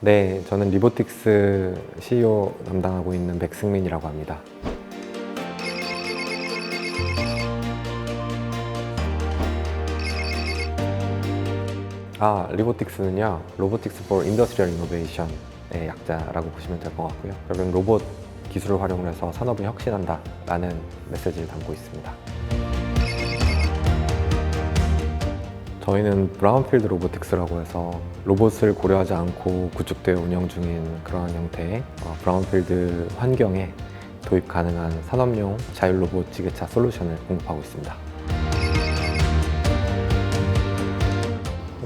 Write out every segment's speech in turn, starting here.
네, 저는 리보틱스 CEO 담당하고 있는 백승민이라고 합니다. 리보틱스는요, Robotics for Industrial Innovation의 약자라고 보시면 될 것 같고요. 결국은 로봇 기술을 활용해서 산업을 혁신한다라는 메시지를 담고 있습니다. 저희는 브라운필드 로보틱스라고 해서 로봇을 고려하지 않고 구축되어 운영 중인 그런 형태의 브라운필드 환경에 도입 가능한 산업용 자율 로봇 지게차 솔루션을 공급하고 있습니다.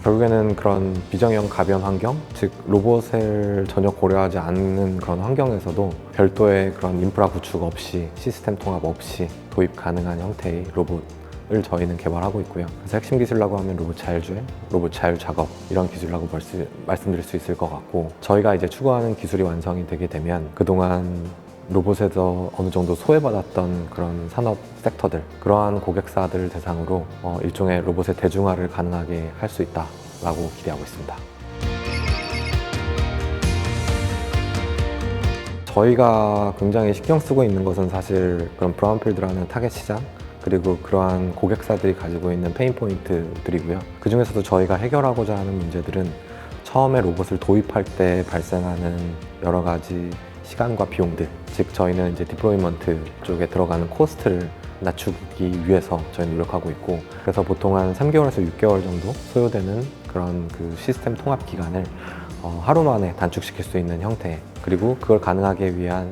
결국에는 그런 비정형 가변 환경, 즉 로봇을 전혀 고려하지 않는 그런 환경에서도 별도의 그런 인프라 구축 없이, 시스템 통합 없이 도입 가능한 형태의 로봇을 저희는 개발하고 있고요. 그래서 핵심 기술이라고 하면 로봇 자율주행, 로봇 자율 작업 이런 기술이라고 말씀드릴 수 있을 것 같고, 저희가 이제 추구하는 기술이 완성이 되게 되면 그동안 로봇에서 어느 정도 소외받았던 그런 산업 섹터들, 그러한 고객사들을 대상으로 일종의 로봇의 대중화를 가능하게 할 수 있다라고 기대하고 있습니다. 저희가 굉장히 신경 쓰고 있는 것은 사실 그런 브라운필드라는 타겟 시장, 그리고 그러한 고객사들이 가지고 있는 페인 포인트들이고요. 그 중에서도 저희가 해결하고자 하는 문제들은 처음에 로봇을 도입할 때 발생하는 여러 가지 시간과 비용들, 즉 저희는 이제 디플로이먼트 쪽에 들어가는 코스트를 낮추기 위해서 저희는 노력하고 있고, 그래서 보통 한 3개월에서 6개월 정도 소요되는 그런 그 시스템 통합 기간을 하루 만에 단축시킬 수 있는 형태, 그리고 그걸 가능하게 위한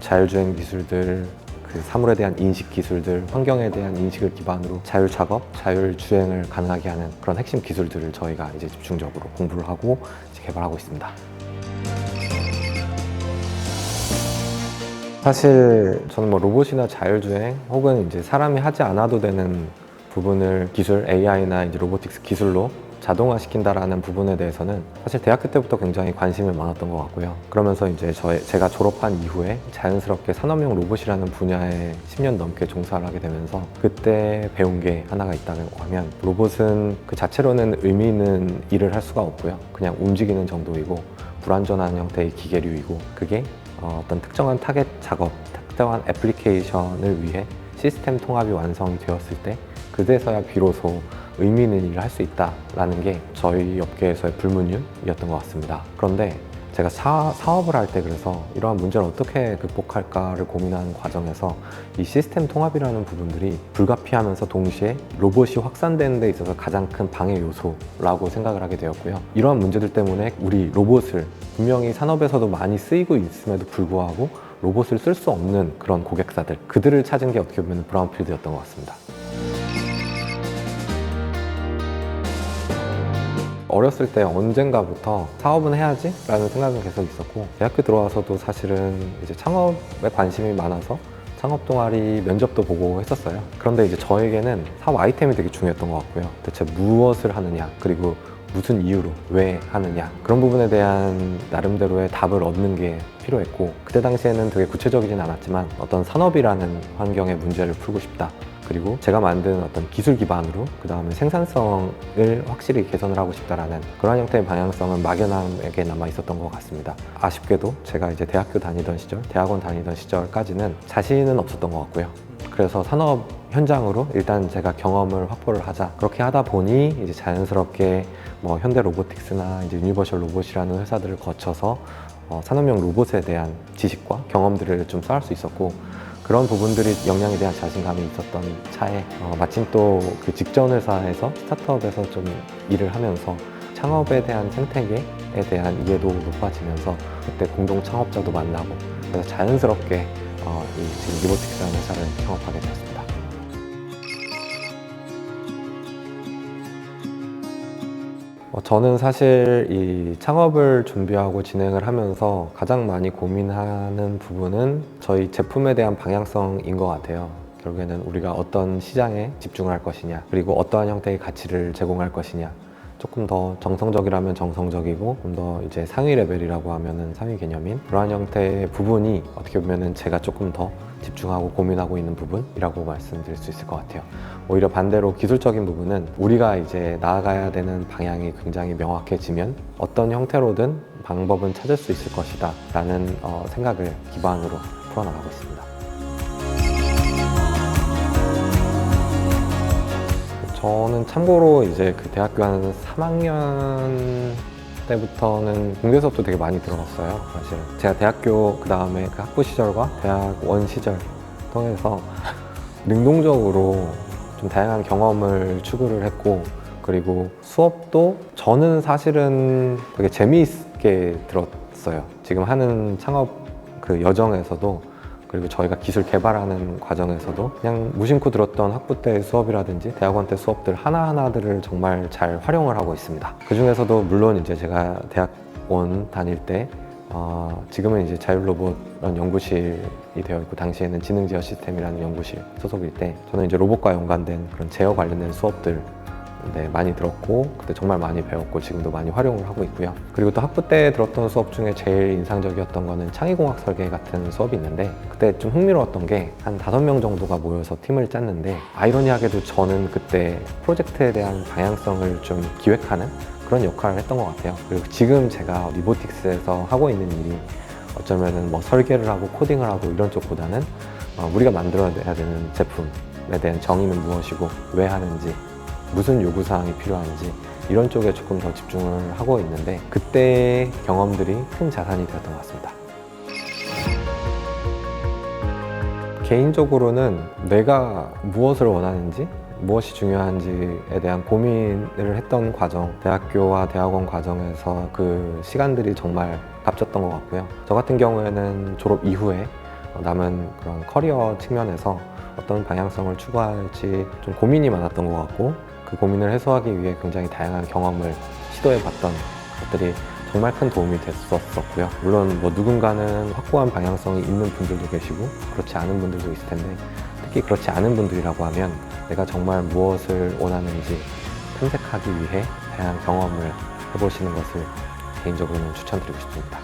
자율주행 기술들, 그 사물에 대한 인식 기술들, 환경에 대한 인식을 기반으로 자율 작업, 자율 주행을 가능하게 하는 그런 핵심 기술들을 저희가 이제 집중적으로 공부를 하고 이제 개발하고 있습니다. 사실 저는 뭐 로봇이나 자율주행 혹은 이제 사람이 하지 않아도 되는 부분을 기술, AI나 이제 로보틱스 기술로 자동화시킨다라는 부분에 대해서는 사실 대학교 때부터 굉장히 관심이 많았던 것 같고요. 그러면서 이제 제가 졸업한 이후에 자연스럽게 산업용 로봇이라는 분야에 10년 넘게 종사를 하게 되면서 그때 배운 게 하나가 있다고 하면, 로봇은 그 자체로는 의미 있는 일을 할 수가 없고요. 그냥 움직이는 정도이고 불완전한 형태의 기계류이고, 그게 어떤 특정한 타겟 작업, 특정한 애플리케이션을 위해 시스템 통합이 완성이 되었을 때 그제서야 비로소 의미 있는 일을 할 수 있다라는 게 저희 업계에서의 불문율이었던 것 같습니다. 그런데 제가 사업을 할 때 그래서 이러한 문제를 어떻게 극복할까를 고민하는 과정에서 이 시스템 통합이라는 부분들이 불가피하면서 동시에 로봇이 확산되는 데 있어서 가장 큰 방해 요소라고 생각을 하게 되었고요. 이러한 문제들 때문에 우리 로봇을 분명히 산업에서도 많이 쓰이고 있음에도 불구하고 로봇을 쓸 수 없는 그런 고객사들, 그들을 찾은 게 어떻게 보면 브라운필드였던 것 같습니다. 어렸을 때 언젠가부터 사업은 해야지 라는 생각은 계속 있었고, 대학교 들어와서도 사실은 이제 창업에 관심이 많아서 창업 동아리 면접도 보고 했었어요. 그런데 이제 저에게는 사업 아이템이 되게 중요했던 것 같고요. 대체 무엇을 하느냐, 그리고 무슨 이유로, 왜 하느냐, 그런 부분에 대한 나름대로의 답을 얻는 게 필요했고, 그때 당시에는 되게 구체적이진 않았지만 어떤 산업이라는 환경의 문제를 풀고 싶다, 그리고 제가 만든 어떤 기술 기반으로 그 다음에 생산성을 확실히 개선을 하고 싶다라는 그런 형태의 방향성은 막연하게 남아 있었던 것 같습니다. 아쉽게도 제가 이제 대학원 다니던 시절까지는 자신은 없었던 것 같고요. 그래서 산업 현장으로 일단 제가 경험을 확보를 하자, 그렇게 하다 보니 이제 자연스럽게 뭐 현대 로보틱스나 이제 유니버셜 로봇이라는 회사들을 거쳐서 산업용 로봇에 대한 지식과 경험들을 좀 쌓을 수 있었고, 그런 부분들이 역량에 대한 자신감이 있었던 차에 마침 또 그 직전 회사에서 스타트업에서 좀 일을 하면서 창업에 대한 생태계에 대한 이해도 높아지면서 그때 공동 창업자도 만나고, 그래서 자연스럽게 지금 리보틱스라는 회사를 창업하게 되었습니다. 저는 사실 이 창업을 준비하고 진행을 하면서 가장 많이 고민하는 부분은 저희 제품에 대한 방향성인 것 같아요. 결국에는 우리가 어떤 시장에 집중을 할 것이냐, 그리고 어떠한 형태의 가치를 제공할 것이냐, 조금 더 정성적이라면 정성적이고 좀 더 이제 상위 레벨이라고 하면은 상위 개념인 그러한 형태의 부분이 어떻게 보면은 제가 조금 더 집중하고 고민하고 있는 부분이라고 말씀드릴 수 있을 것 같아요. 오히려 반대로 기술적인 부분은 우리가 이제 나아가야 되는 방향이 굉장히 명확해지면 어떤 형태로든 방법은 찾을 수 있을 것이다 라는 생각을 기반으로 풀어나가고 있습니다. 저는 참고로 이제 그 대학교 한 3학년 때부터는 공대 수업도 되게 많이 들어봤어요. 사실 제가 대학교 그 다음에 그 학부 시절과 대학원 시절 통해서 능동적으로 좀 다양한 경험을 추구를 했고, 그리고 수업도 저는 사실은 되게 재미있게 들었어요. 지금 하는 창업 그 여정에서도, 그리고 저희가 기술 개발하는 과정에서도 그냥 무심코 들었던 학부 때 수업이라든지 대학원 때 수업들 하나하나들을 정말 잘 활용을 하고 있습니다. 그 중에서도 물론 이제 제가 대학원 다닐 때 지금은 이제 자율로봇 연구실이 되어 있고, 당시에는 지능제어 시스템이라는 연구실 소속일 때 저는 이제 로봇과 연관된 그런 제어 관련된 수업들 많이 들었고, 그때 정말 많이 배웠고 지금도 많이 활용을 하고 있고요. 그리고 또 학부 때 들었던 수업 중에 제일 인상적이었던 거는 창의공학 설계 같은 수업이 있는데, 그때 좀 흥미로웠던 게 한 5명 정도가 모여서 팀을 짰는데, 아이러니하게도 저는 그때 프로젝트에 대한 방향성을 좀 기획하는 그런 역할을 했던 것 같아요. 그리고 지금 제가 리보틱스에서 하고 있는 일이 어쩌면은 뭐 설계를 하고 코딩을 하고 이런 쪽보다는 우리가 만들어야 되는 제품에 대한 정의는 무엇이고 왜 하는지, 무슨 요구사항이 필요한지 이런 쪽에 조금 더 집중을 하고 있는데, 그때의 경험들이 큰 자산이 되었던 것 같습니다. 개인적으로는 내가 무엇을 원하는지, 무엇이 중요한지에 대한 고민을 했던 과정, 대학교와 대학원 과정에서 그 시간들이 정말 값졌던 것 같고요. 저 같은 경우에는 졸업 이후에 남은 그런 커리어 측면에서 어떤 방향성을 추구할지 좀 고민이 많았던 것 같고, 그 고민을 해소하기 위해 굉장히 다양한 경험을 시도해봤던 것들이 정말 큰 도움이 됐었고요. 물론 뭐 누군가는 확고한 방향성이 있는 분들도 계시고 그렇지 않은 분들도 있을 텐데, 특히 그렇지 않은 분들이라고 하면 내가 정말 무엇을 원하는지 탐색하기 위해 다양한 경험을 해보시는 것을 개인적으로는 추천드리고 싶습니다.